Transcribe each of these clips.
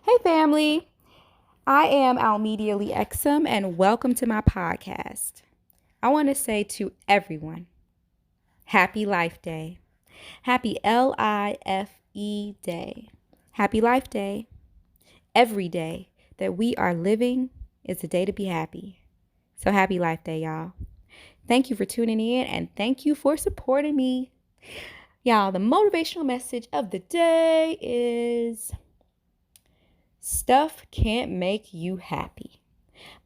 Hey, family. I am Almedia Lee Exum, and welcome to my podcast. I want to say to everyone, Happy Life Day. Happy LIFE Day. Happy Life Day. Every day that we are living is a day to be happy. So happy Life Day, y'all. Thank you for tuning in, and thank you for supporting me. Y'all, the motivational message of the day is stuff can't make you happy.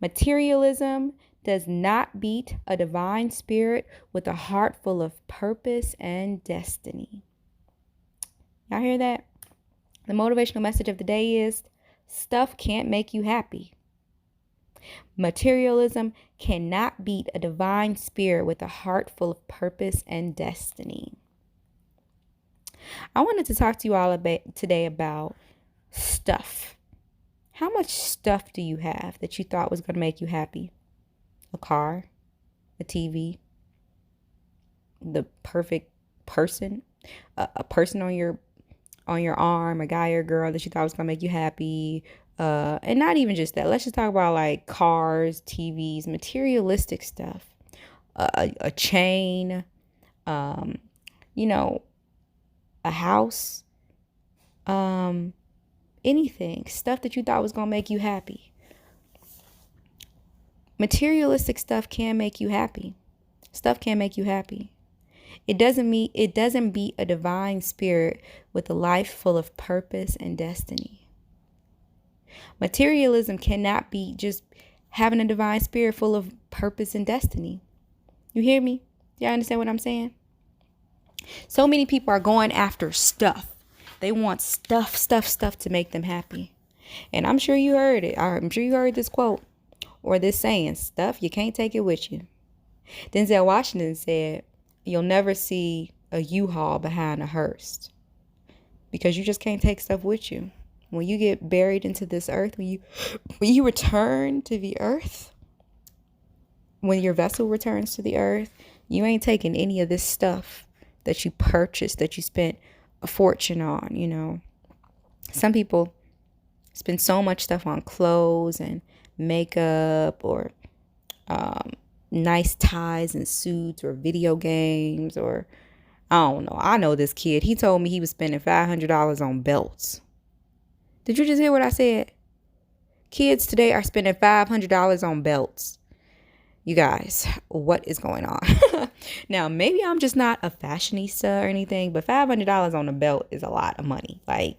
Materialism does not beat a divine spirit with a heart full of purpose and destiny. Y'all hear that? The motivational message of the day is stuff can't make you happy. Materialism cannot beat a divine spirit with a heart full of purpose and destiny. I wanted to talk to you all today about stuff. How much stuff do you have that you thought was going to make you happy? A car, a TV, the perfect person, a person on your arm, a guy or a girl that you thought was going to make you happy. And not even just that. Let's just talk about like cars, TVs, materialistic stuff, a chain, a house, anything, stuff that you thought was going to make you happy. Materialistic stuff can make you happy. Stuff can make you happy. It doesn't beat a divine spirit with a life full of purpose and destiny. Materialism cannot be just having a divine spirit full of purpose and destiny. You hear me? Y'all understand what I'm saying? So many people are going after stuff. They want stuff to make them happy. And I'm sure you heard it. I'm sure you heard this quote or this saying, stuff, you can't take it with you. Denzel Washington said, you'll never see a U-Haul behind a hearse because you just can't take stuff with you. When you get buried into this earth, when you return to the earth, when your vessel returns to the earth, you ain't taking any of this stuff that you purchased, that you spent a fortune on. Some people spend so much stuff on clothes and makeup or nice ties and suits or video games or I don't know. I know this kid. He told me he was spending $500 on belts. Did you just hear what I said? Kids today are spending $500 on belts. You guys, what is going on? Now, maybe I'm just not a fashionista or anything, but $500 on a belt is a lot of money. Like,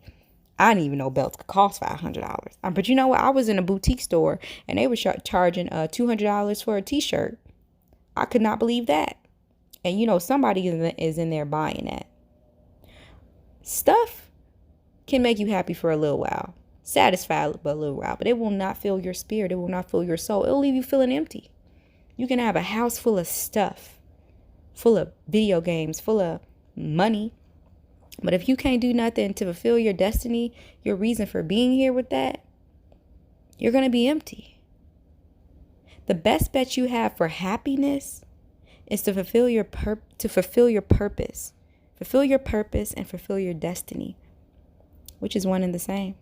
I didn't even know belts could cost $500. But you know what? I was in a boutique store and they were charging $200 for a t-shirt. I could not believe that. And somebody is in there buying that. Stuff can make you happy for a little while. Satisfied for a little while. But it will not fill your spirit. It will not fill your soul. It'll leave you feeling empty. You can have a house full of stuff, full of video games, full of money. But if you can't do nothing to fulfill your destiny, your reason for being here with that, you're going to be empty. The best bet you have for happiness is to fulfill your purpose. Fulfill your purpose and fulfill your destiny, which is one and the same.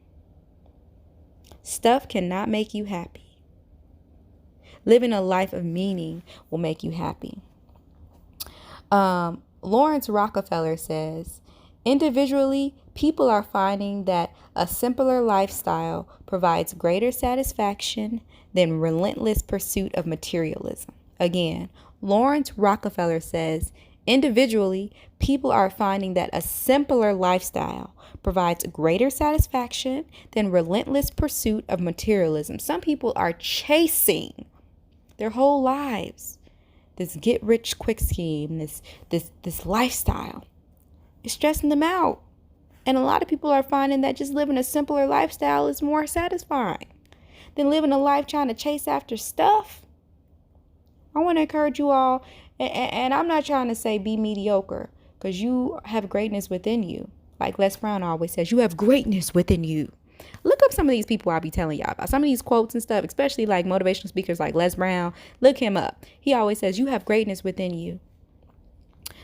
Stuff cannot make you happy. Living a life of meaning will make you happy. Lawrence Rockefeller says, individually, people are finding that a simpler lifestyle provides greater satisfaction than relentless pursuit of materialism. Again, Lawrence Rockefeller says, individually, people are finding that a simpler lifestyle provides greater satisfaction than relentless pursuit of materialism. Some people are chasing their whole lives this get rich quick scheme, this lifestyle. It's stressing them out. And a lot of people are finding that just living a simpler lifestyle is more satisfying than living a life trying to chase after stuff. I want to encourage you all, and I'm not trying to say be mediocre, because you have greatness within you. Like Les Brown always says, you have greatness within you. Look up some of these people I'll be telling y'all about. Some of these quotes and stuff, especially like motivational speakers like Les Brown. Look him up. He always says, you have greatness within you.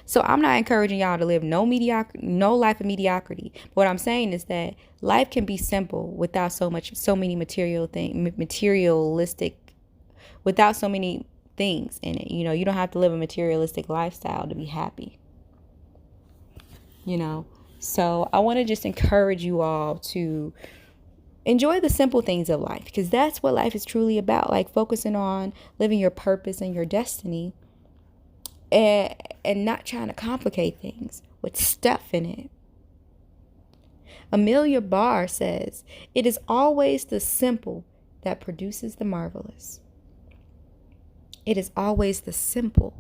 So I'm not encouraging y'all to live no life of mediocrity. But what I'm saying is that life can be simple without so many materialistic, without so many things in it. You know, you don't have to live a materialistic lifestyle to be happy. You know, so I want to just encourage you all to enjoy the simple things of life, because that's what life is truly about. Like focusing on living your purpose and your destiny, and not trying to complicate things with stuff in it. Amelia Barr says, "It is always the simple that produces the marvelous." It is always the simple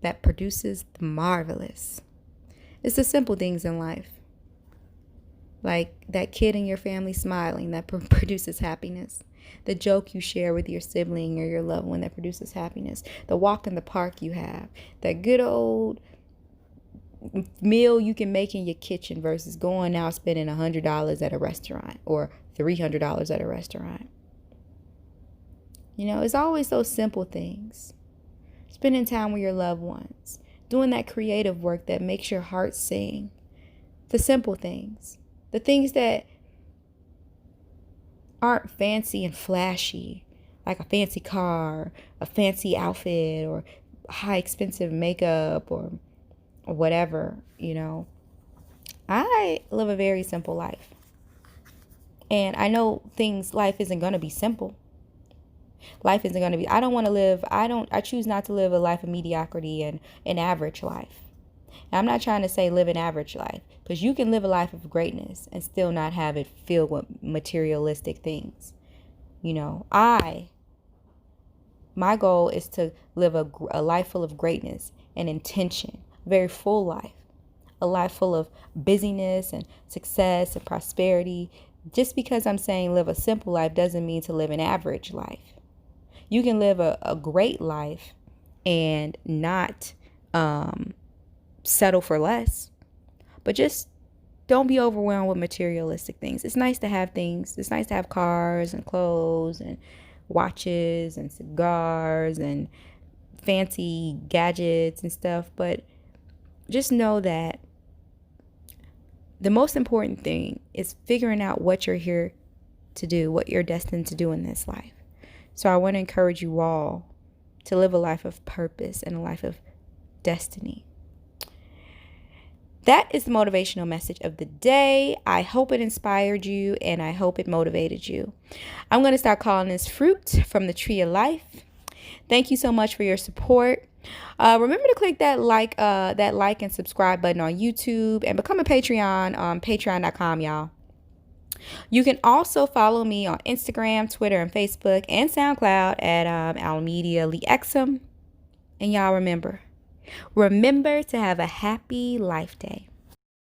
that produces the marvelous. It's the simple things in life. Like that kid in your family smiling, that produces happiness. The joke you share with your sibling or your loved one, that produces happiness. The walk in the park you have. That good old meal you can make in your kitchen versus going out spending $100 at a restaurant or $300 at a restaurant. You know, it's always those simple things. Spending time with your loved ones. Doing that creative work that makes your heart sing. The simple things. The things that aren't fancy and flashy, like a fancy car, a fancy outfit, or high expensive makeup, or whatever, you know. I live a very simple life. And I know life isn't going to be simple. Life isn't going to be, I choose not to live a life of mediocrity and an average life. And I'm not trying to say live an average life, because you can live a life of greatness and still not have it filled with materialistic things. You know, my goal is to live a life full of greatness and intention, a very full life, a life full of busyness and success and prosperity. Just because I'm saying live a simple life doesn't mean to live an average life. You can live a great life and not settle for less, but just don't be overwhelmed with materialistic things. It's nice to have things. It's nice to have cars and clothes and watches and cigars and fancy gadgets and stuff, but just know that the most important thing is figuring out what you're here to do, what you're destined to do in this life. So I want to encourage you all to live a life of purpose and a life of destiny. That is the motivational message of the day. I hope it inspired you and I hope it motivated you. I'm going to start calling this fruit from the tree of life. Thank you so much for your support. Remember to click that like and subscribe button on YouTube and become a Patreon on patreon.com, y'all. You can also follow me on Instagram, Twitter, and Facebook, and SoundCloud at Almedia Lee Exum. And y'all remember to have a happy life day.